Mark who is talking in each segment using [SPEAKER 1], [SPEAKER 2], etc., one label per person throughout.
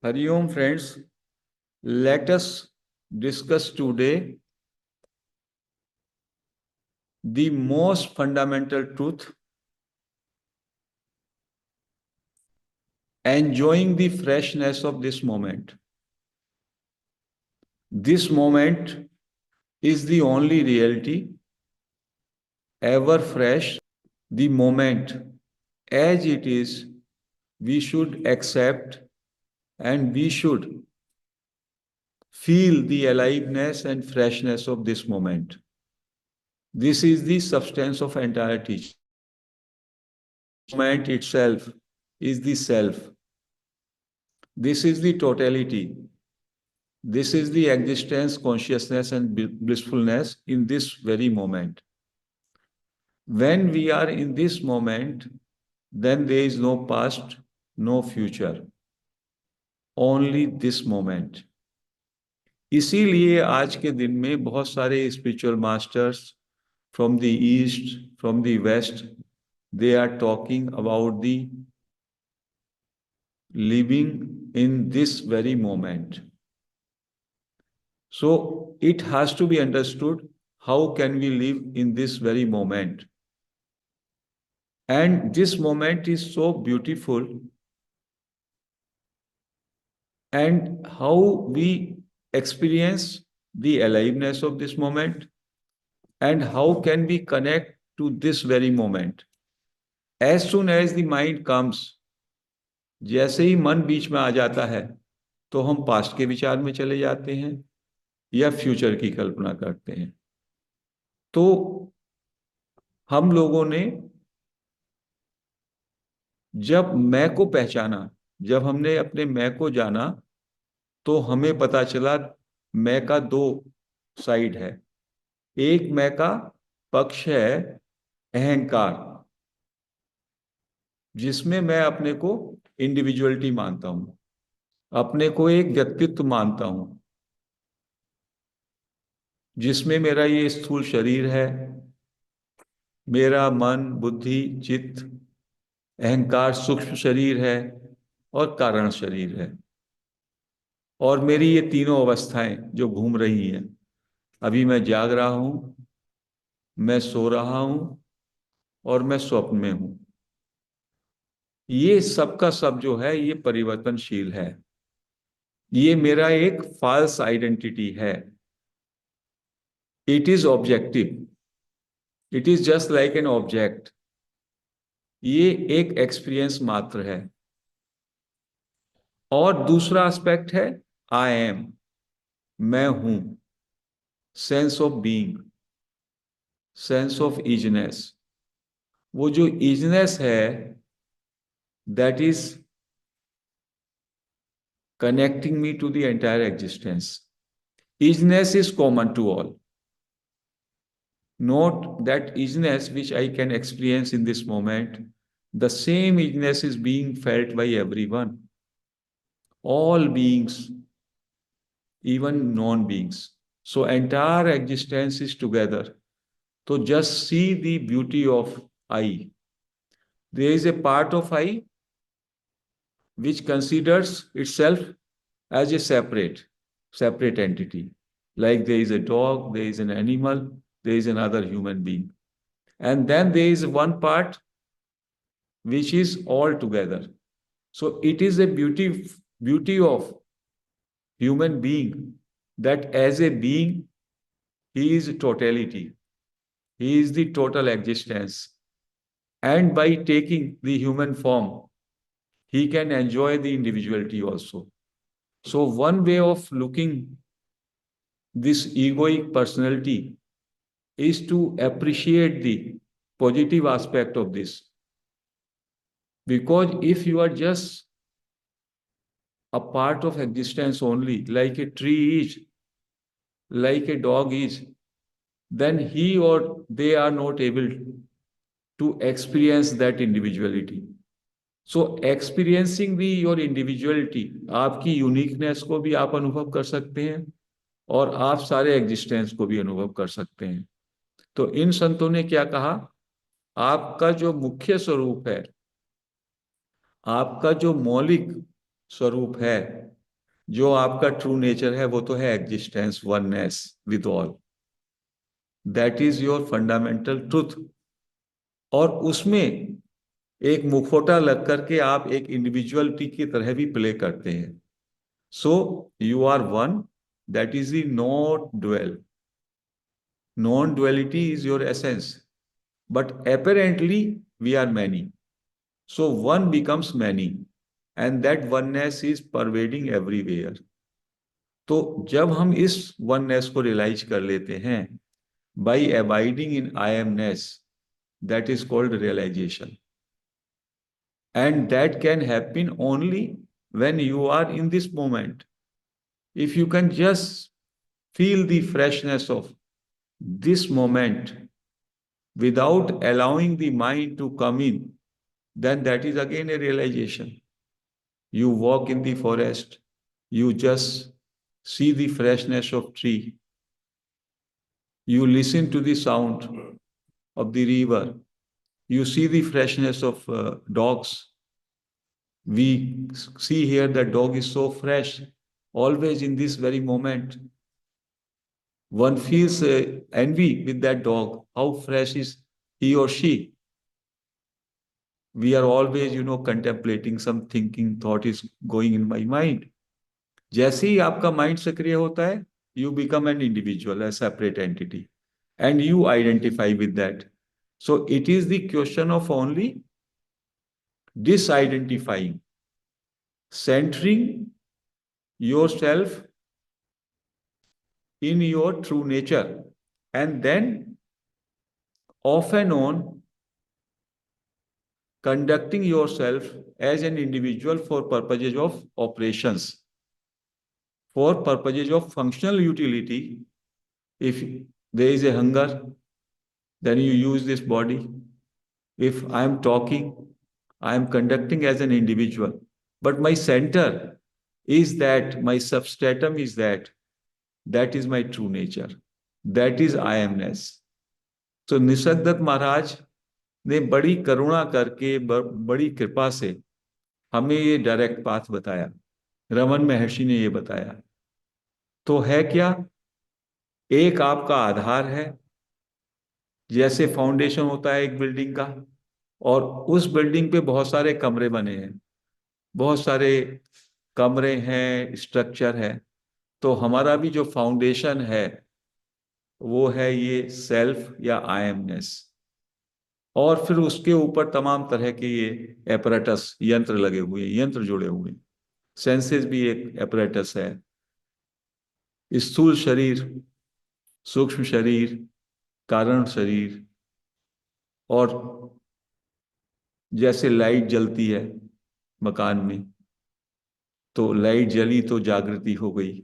[SPEAKER 1] Hari Om friends, let us discuss today the most fundamental truth, enjoying the freshness of this moment. This moment is the only reality, ever fresh. The moment as it is, we should accept and we should feel the aliveness and freshness of this moment. This is the substance of entire teaching. Moment itself is the self. This is the totality. This is the existence, consciousness, and blissfulness in this very moment. When we are in this moment, then there is no past, no future, only this moment. इसीलिए आज के दिन में बहुत सारे spiritual masters from the east, from the west, they are talking about the living in this very moment. So it has to be understood how can we live in this very moment. And this moment is so beautiful, and how we experience the aliveness of this moment, and how can we connect to this very moment. As soon as the mind comes, जैसे ही मन बीच में आ जाता है तो हम past के विचार में चले जाते हैं या फ्यूचर की कल्पना करते हैं। तो हम लोगों ने जब मैं को पहचाना, जब हमने अपने मैं को जाना, तो हमें पता चला मैं का दो साइड है। एक मैं का पक्ष है अहंकार, जिसमें मैं अपने को इंडिविजुअलिटी मानता हूं, अपने को एक व्यक्तित्व मानता हूं, जिसमें मेरा ये स्थूल शरीर है, मेरा मन, बुद्धि, चित्त, अहंकार सूक्ष्म शरीर है और कारण शरीर है। और मेरी ये तीनों अवस्थाएं जो घूम रही हैं, अभी मैं जाग रहा हूं, मैं सो रहा हूं और मैं स्वप्न में हूं। ये सब का सब जो है ये परिवर्तनशील है। ये मेरा एक फॉल्स आइडेंटिटी है। It is objective, it is just like an object. ये एक एक्सपीरियंस मात्र है। और दूसरा एस्पेक्ट है आई एम, मैं हूं, sense of being, sense of isness. वो जो इजनेस है, that is connecting me to the entire existence. Isness is common to all. Note that isness which I can experience in this moment, the same isness is being felt by everyone. All beings, even non-beings. So entire existence is together. So just see the beauty of I. There is a part of I which considers itself as a separate entity. Like there is a dog, there is an animal, there is another human being. And then there is one part which is all together. So it is a beauty of human being, that as a being, he is totality. He is the total existence. And by taking the human form, he can enjoy the individuality also. So one way of looking this egoic personality is to appreciate the positive aspect of this. Because if you are just a part of existence only, like a tree is, like a dog is, then he or they are not able to experience that individuality. So experiencing the your individuality, आपकी uniqueness को भी आप अनुभव कर सकते हैं और आप सारे एग्जिस्टेंस को भी अनुभव कर सकते हैं। तो इन संतों ने क्या कहा, आपका जो मुख्य स्वरूप है, आपका जो मौलिक स्वरूप है, जो आपका ट्रू नेचर है वो तो है existence, oneness with all, that is your fundamental truth. और उसमें एक मुखौटा लग करके आप एक इंडिविजुअलिटी की तरह भी प्ले करते हैं। So you are one, that is the not dual, non duality is your essence, but apparently we are many. So one becomes many, and that oneness is pervading everywhere. तो जब हम इस oneness को realize कर लेते हैं by abiding in I amness, that is called realization. And that can happen only when you are in this moment. If you can just feel the freshness of this moment without allowing the mind to come in, then that is again a realization. You walk in the forest, you just see the freshness of tree, you listen to the sound of the river, you see the freshness of dogs. We see here that dog is so fresh, always in this very moment. One feels envy with that dog. How fresh is he or she? We are always, contemplating some thinking thought is going in my mind. जैसे ही आपका mind सक्रिय होता है, you become an individual, A separate entity, and you identify with that. So it is the question of only disidentifying, centering yourself in your true nature, and then off and on conducting yourself as an individual for purposes of operations, for purposes of functional utility. If there is a hunger, then you use this body. If I am talking, I am conducting as an individual. But my center is that, my substratum is that is my true nature. That is I amness. So Nisargadatta Maharaj ने बड़ी करुणा करके, बड़ी कृपा से हमें ये direct path बताया, रमन महर्षि ने ये बताया। तो है क्या, एक आपका आधार है, जैसे फाउंडेशन होता है एक बिल्डिंग का, और उस बिल्डिंग पे बहुत सारे कमरे बने हैं, बहुत सारे कमरे हैं, स्ट्रक्चर है। तो हमारा भी जो फाउंडेशन है वो है ये सेल्फ या आई एमनेस, और फिर उसके ऊपर तमाम तरह के ये एपरेटस, यंत्र लगे हुए हैं, यंत्र जुड़े हुए हैं। सेंसेस भी एक एपरेटस है, स्थूल शरीर, सूक्ष्म शरीर, कारण शरीर। और जैसे लाइट जलती है मकान में, तो लाइट जली तो जागृति हो गई,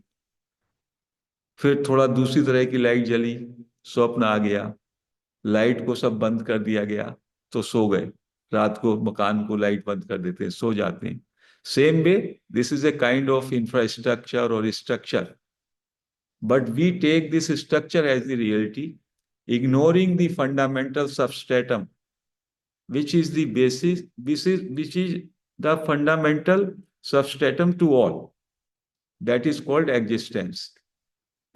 [SPEAKER 1] फिर थोड़ा दूसरी तरह की लाइट जली, स्वप्न आ गया, लाइट को सब बंद कर दिया गया तो सो गए। रात को मकान को लाइट बंद कर देते हैं, सो जाते हैं। Same way this is a kind of infrastructure और structure, but we take this structure as the reality, ignoring the fundamental substratum, which is the basis, which is the fundamental substratum to all, that is called existence,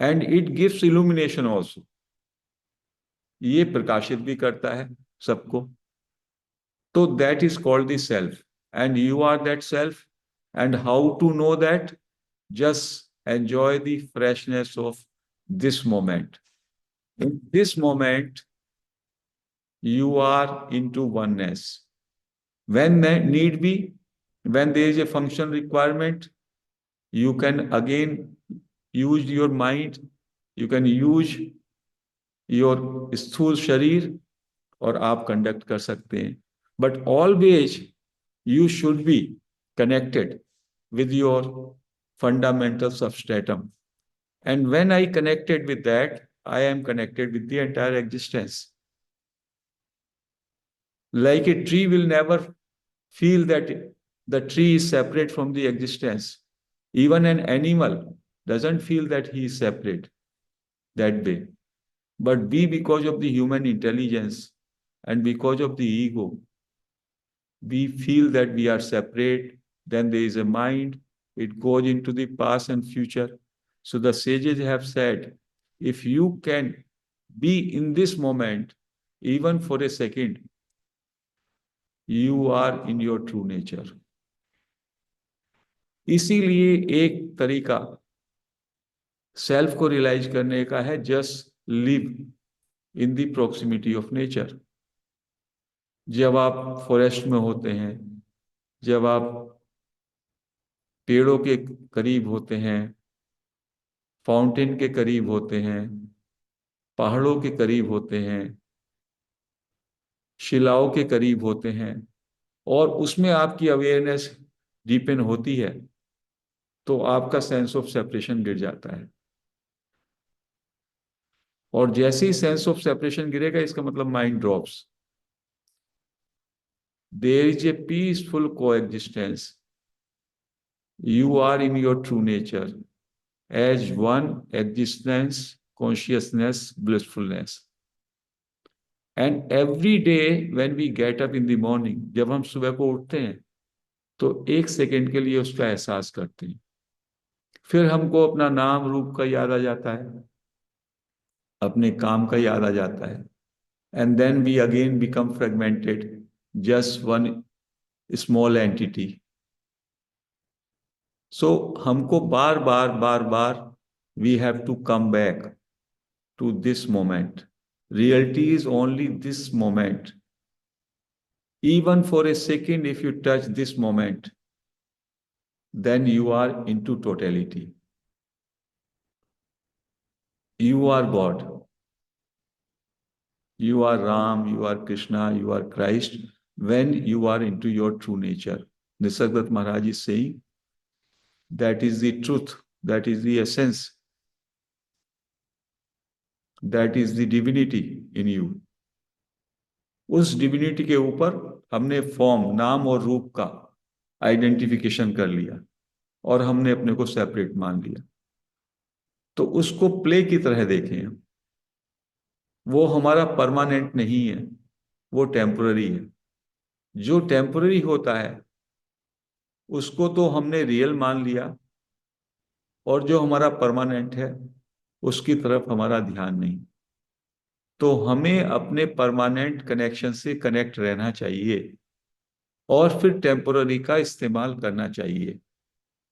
[SPEAKER 1] and it gives illumination also. ये प्रकाशित भी करता है सबको। तो that is called the self, and you are that self. And how to know that? Just enjoy the freshness of this moment. In this moment you are into oneness. When need be, when there is a function requirement, you can again use your mind, you can use your स्थूल शरीर, और आप conduct कर सकते हैं। But always you should be connected with your fundamental substratum. And when I connected with that, I am connected with the entire existence. Like a tree will never feel that the tree is separate from the existence. Even an animal doesn't feel that he is separate that way. But we, because of the human intelligence and because of the ego, we feel that we are separate. Then there is a mind, it goes into the past and future. So the sages have said, if you can be in this moment, even for a second, you are in your true nature. इसीलिए एक तरीका self को realise करने का है, just live in the proximity of nature. जब आप forest में होते हैं, जब आप पेड़ों के करीब होते हैं, फाउंटेन के करीब होते हैं, पहाड़ों के करीब होते हैं, शिलाओं के करीब होते हैं, और उसमें आपकी अवेयरनेस डीपन होती है, तो आपका सेंस ऑफ सेपरेशन गिर जाता है। और जैसे ही सेंस ऑफ सेपरेशन गिरेगा, इसका मतलब mind drops. There is a peaceful coexistence. You are in your true nature as one existence, consciousness, blissfulness. And every day when we get up in the morning, जब हम सुबह को उठते हैं, तो एक सेकंड के लिए उसका एहसास करते हैं। फिर हमको अपना नाम रूप का याद आ जाता है, अपने काम का याद आ जाता है, and then we again become fragmented, just one small entity. So हमको बार बार बार बार we have to come back to this moment. Reality is only this moment. Even for a second, if you touch this moment, then you are into totality. You are God. You are Ram, you are Krishna, you are Christ, when you are into your true nature. Nisargadatta Maharaj is saying that is the truth, that is the essence, that is the divinity in you. उस divinity के ऊपर हमने form, नाम और रूप का identification कर लिया, और हमने अपने को सेपरेट मान लिया। तो उसको प्ले की तरह देखें। वो हमारा परमानेंट नहीं है, वो टेम्पररी है। जो टेम्पररी होता है उसको तो हमने रियल मान लिया, और जो हमारा परमानेंट है उसकी तरफ हमारा ध्यान नहीं। तो हमें अपने परमानेंट कनेक्शन से कनेक्ट रहना चाहिए, और फिर टेम्पररी का इस्तेमाल करना चाहिए।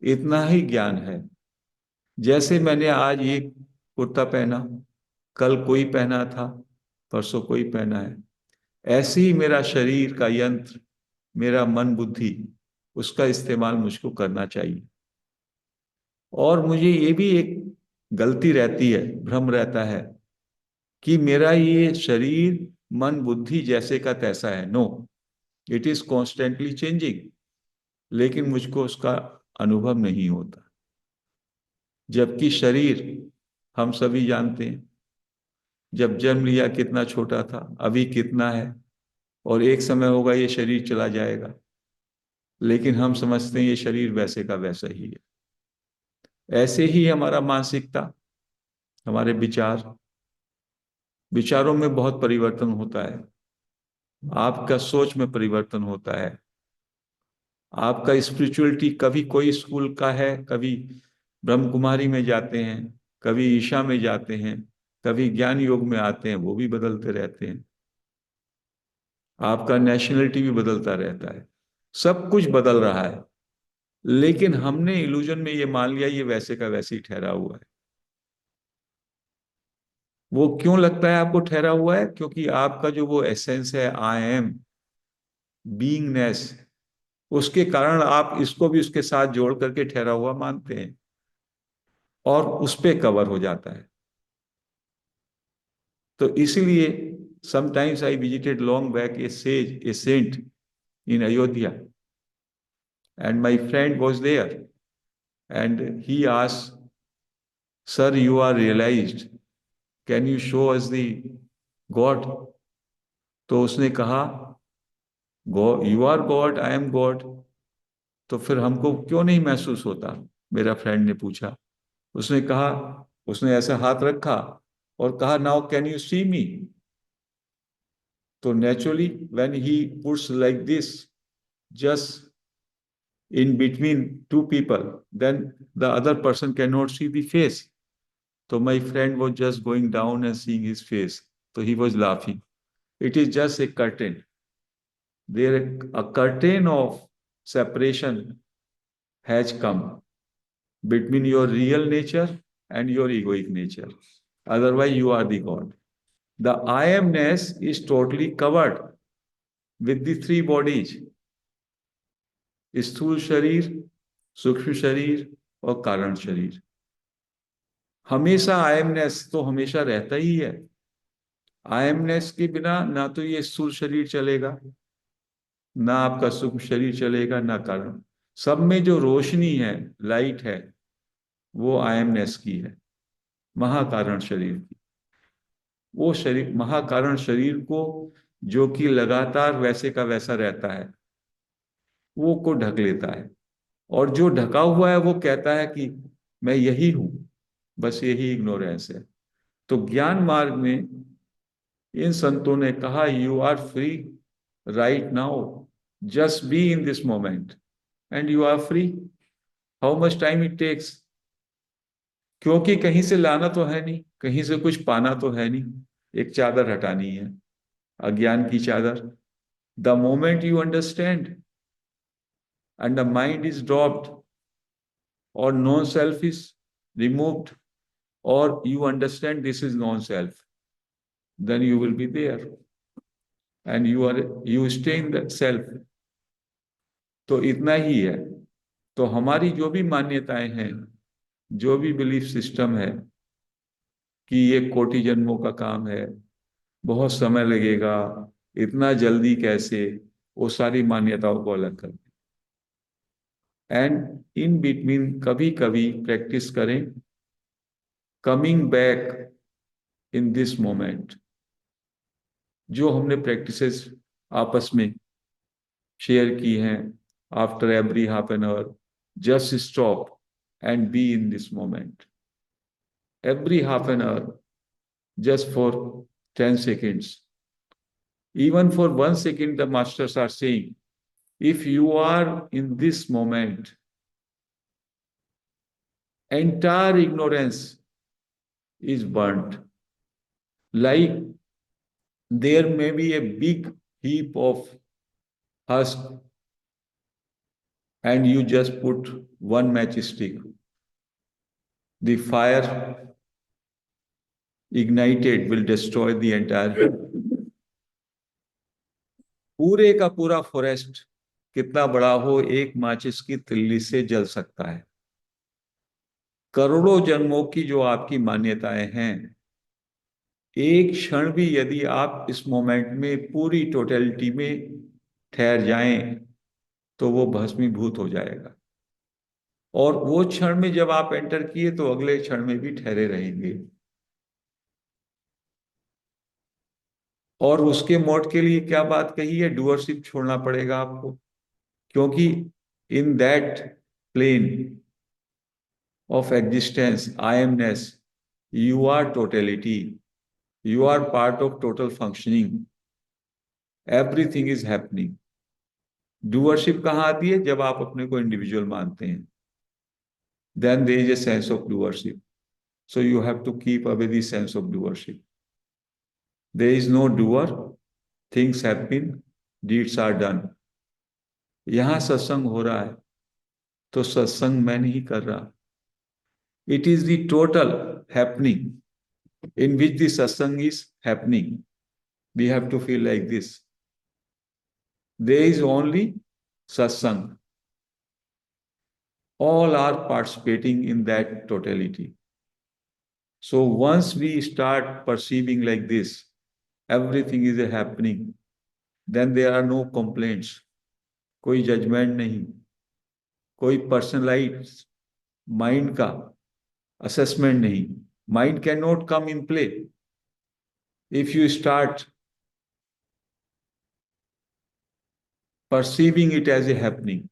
[SPEAKER 1] इतना ही ज्ञान है। जैसे मैंने आज ये कुर्ता पहना, कल कोई पहना था, परसों कोई पहना है, ऐसे ही मेरा शरीर का यंत्र, मेरा मन बुद्धि, उसका इस्तेमाल मुझको करना चाहिए। और मुझे ये भी एक गलती रहती है, भ्रम रहता है कि मेरा ये शरीर मन बुद्धि जैसे का तैसा है। No, it is constantly changing, लेकिन मुझको उसका अनुभव नहीं होता। जबकि शरीर, हम सभी जानते हैं, जब जन्म लिया कितना छोटा था, अभी कितना है, और एक समय होगा ये शरीर चला जाएगा, लेकिन हम समझते हैं ये शरीर वैसे का वैसा ही है। ऐसे ही हमारा मानसिकता, हमारे विचारों में बहुत परिवर्तन होता है। आपका सोच में परिवर्तन होता है। आपका स्पिरिचुअलिटी कभी कोई स्कूल का है, कभी ब्रह्म कुमारी में जाते हैं, कभी ईशा में जाते हैं, कभी ज्ञान योग में आते हैं, वो भी बदलते रहते हैं। आपका नेशनलिटी भी बदलता रहता है, सब कुछ बदल रहा है, लेकिन हमने इल्यूजन में ये मान लिया ये वैसे का वैसे ही ठहरा हुआ है। वो क्यों लगता है आपको ठहरा हुआ है? क्योंकि आपका जो वो एसेंस है, आई एम बीइंगनेस, उसके कारण आप इसको भी उसके साथ जोड़ करके ठहरा हुआ मानते हैं, और उस पे कवर हो जाता है। तो इसीलिए sometimes I visited long back a sage, a saint in Ayodhya, and my friend was there, and he asked, sir you are realised, can you show us the god? तो उसने कहा, god, you are god, I am god, तो फिर हमको क्यों नहीं महसूस होता? मेरा फ्रेंड ने पूछा। उसने कहा, उसने ऐसा हाथ रखा और कहा, नाउ कैन यू सी मी? तो naturally when he puts like this, just in between two people, then the other person cannot see the face. So my friend was just going down and seeing his face, so he was laughing. It is just a curtain. There a curtain of separation has come between your real nature and your egoic nature. Otherwise, you are the God. The I amness is totally covered with the three bodies: स्थूल शरीर, सूक्ष्म शरीर और कारण शरीर. हमेशा आई MNIST तो हमेशा रहता ही है. आई एमनेस के बिना ना तो ये स्थूल शरीर चलेगा, ना आपका सूक्ष्म शरीर चलेगा, ना कारण. सब में जो रोशनी है, लाइट है, वो आई एमनेस की है, महाकारण शरीर की. वो शरीर, महाकारण शरीर को जो कि लगातार वैसे का वैसा रहता है, वो को ढक लेता है. और जो ढका हुआ है वो कहता है कि मैं यही हूं. बस यही इग्नोरेंस है. तो ज्ञान मार्ग में इन संतों ने कहा, you are free right now, just be in this moment and you are free. How much time it takes? क्योंकि कहीं से लाना तो है नहीं, कहीं से कुछ पाना तो है नहीं. एक चादर हटानी है, अज्ञान की चादर. The moment you understand and the mind is dropped, or non-self is removed, or you understand this is non-self, then you will be there and you stay in the self. तो इतना ही है. तो हमारी जो भी मान्यताएं हैं, जो भी बिलीफ सिस्टम है कि ये कोटि जन्मों का काम है, बहुत समय लगेगा, इतना जल्दी कैसे, वो सारी मान्यताओं को अलग कर. एंड इन बिटवीन कभी कभी प्रैक्टिस करें coming back in this moment. जो हमने प्रैक्टिसेस आपस में शेयर की हैं, after every half an hour, just stop and B in this moment. Every half an hour, just for 10 seconds, even for 1 second, the masters are saying, if you are in this moment, entire ignorance is burnt. Like there may be a big heap of husk and you just put one matchstick. The fire ignited will destroy the entire. पूरे का पूरा forest कितना बड़ा हो, एक माचिस की तिल्ली से जल सकता है. करोड़ों जन्मों की जो आपकी मान्यताएं हैं, एक क्षण भी यदि आप इस मोमेंट में पूरी टोटलिटी में ठहर जाएं, तो वो भस्मीभूत हो जाएगा. और वो क्षण में जब आप एंटर किए, तो अगले क्षण में भी ठहरे रहेंगे. और उसके मोड के लिए क्या बात कही है? डूअरशिप छोड़ना पड़ेगा आपको. क्योंकि in that plane of existence, I amness, you are totality, you are part of total functioning. Everything is happening. Doership कहाँ आती है? जब आप अपने को इंडिविजुअल मानते हैं, then there is a sense of doership. So you have to keep away the sense of doership. There is no doer, things happen, deeds are done. यहां सत्संग हो रहा है तो सत्संग मैं नहीं कर रहा. It is the total happening in which the satsang is happening. We have to feel like this. There is only satsang. All are participating in that totality. So once we start perceiving like this, everything is happening, then there are no complaints. कोई judgement नहीं, कोई personalise mind का assessment नहीं. Mind can not come in play if you start perceiving it as a happening.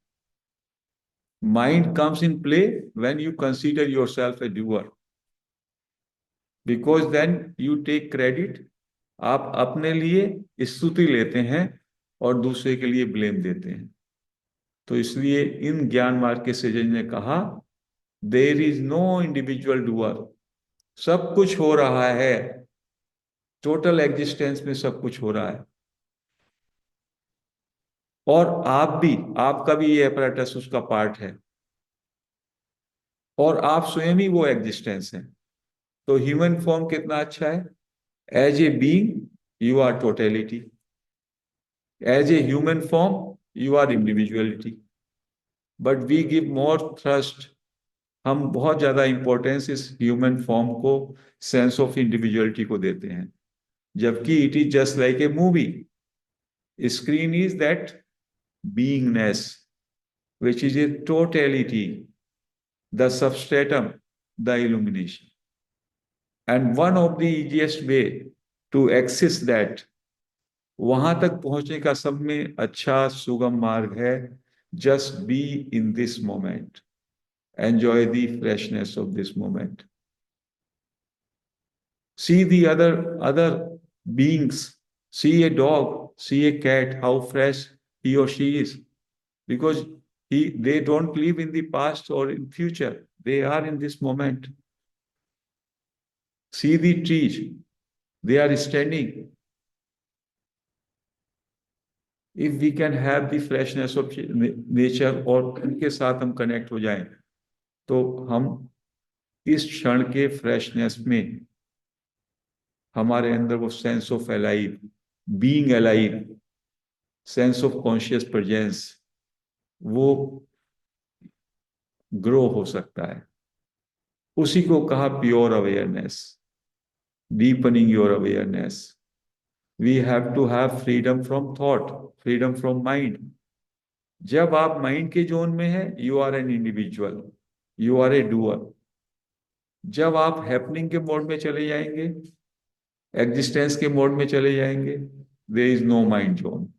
[SPEAKER 1] Mind comes in play when you consider yourself a doer, because then you take credit. आप अपने लिए स्तुति लेते हैं और दूसरे के लिए ब्लेम देते हैं. तो इसलिए इन ज्ञान मार्ग के सजन ने कहा, there is no individual doer, सब कुछ हो रहा है, टोटल एग्जिस्टेंस में सब कुछ हो रहा है, और आप भी, आपका भी ये अपैरेटस उसका पार्ट है, और आप स्वयं ही वो एग्जिस्टेंस है। तो ह्यूमन फॉर्म कितना अच्छा है, as a being you are totality, as a human form you are individuality, but we give more thrust, हम बहुत ज्यादा इंपॉर्टेंस इस ह्यूमन फॉर्म को, सेंस ऑफ इंडिविजुअलिटी को देते हैं, जबकि it is just like a movie, screen is that beingness which is a totality, the substratum, the illumination, and one of the easiest way to access that, वहां तक पहुंचने का सब में अच्छा सुगम मार्ग है, just be in this moment, enjoy the freshness of this moment, see the other beings, see a dog, see a cat, how fresh he or she is, because they don't live in the past or in future, they are in this moment. See the trees, they are standing. If we can have the freshness of nature और उनके साथ हम connect हो जाएं, तो हम इस क्षण के फ्रेशनेस में हमारे अंदर वो sense of alive, being alive, sense of conscious presence, वो ग्रो हो सकता है। उसी को कहा pure awareness, deepening your awareness. We have to have freedom from thought, freedom from mind. जब आप माइंड के जोन में है, you are an individual, you are a doer. जब आप हैपनिंग के मोड में चले जाएंगे, एग्जिस्टेंस के मोड में चले जाएंगे, there is no mind zone,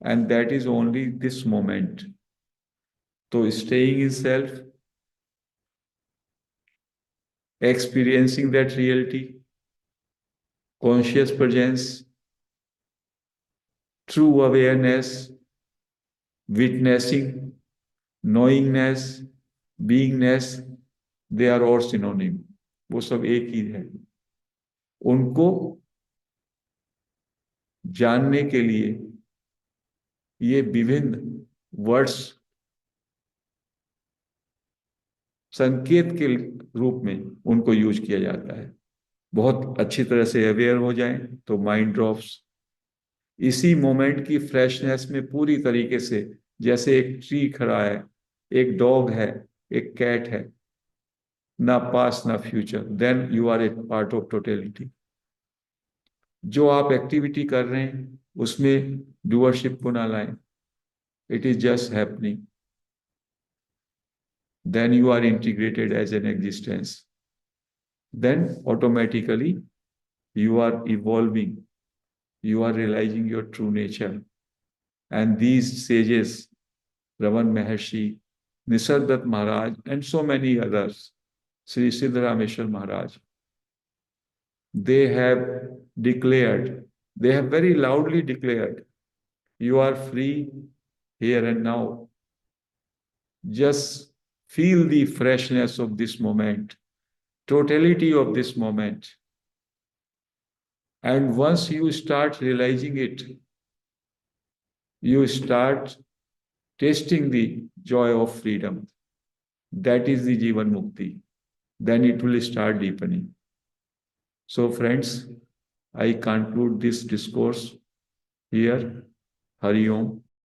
[SPEAKER 1] and that is only this moment. तो staying in self, experiencing that reality, conscious presence, true awareness, witnessing, knowingness, beingness, they are all synonym, वो सब एक ही है। उनको जानने के लिए ये विभिन्न वर्ड्स संकेत के रूप में उनको यूज किया जाता है। बहुत अच्छी तरह से अवेयर हो जाएं तो माइंड ड्रॉप्स, इसी मोमेंट की फ्रेशनेस में पूरी तरीके से, जैसे एक ट्री खड़ा है, एक डॉग है, एक कैट है, ना पास्ट ना future, then you are a part of totality. जो आप एक्टिविटी कर रहे हैं उसमें डूअरशिप को ना लाएं, it is just happening, then you are integrated as an existence, then automatically you are evolving, you are realizing your true nature. And these sages, Raman Maharshi, Nisargadatta Maharaj, and so many others, Sri Siddharameshwar Maharaj, they have declared, they have very loudly declared, you are free here and now. Just feel the freshness of this moment, totality of this moment. And once you start realizing it, you start tasting the joy of freedom. That is the Jivan Mukti. Then it will start deepening. So friends, I conclude this discourse here. Hari Om.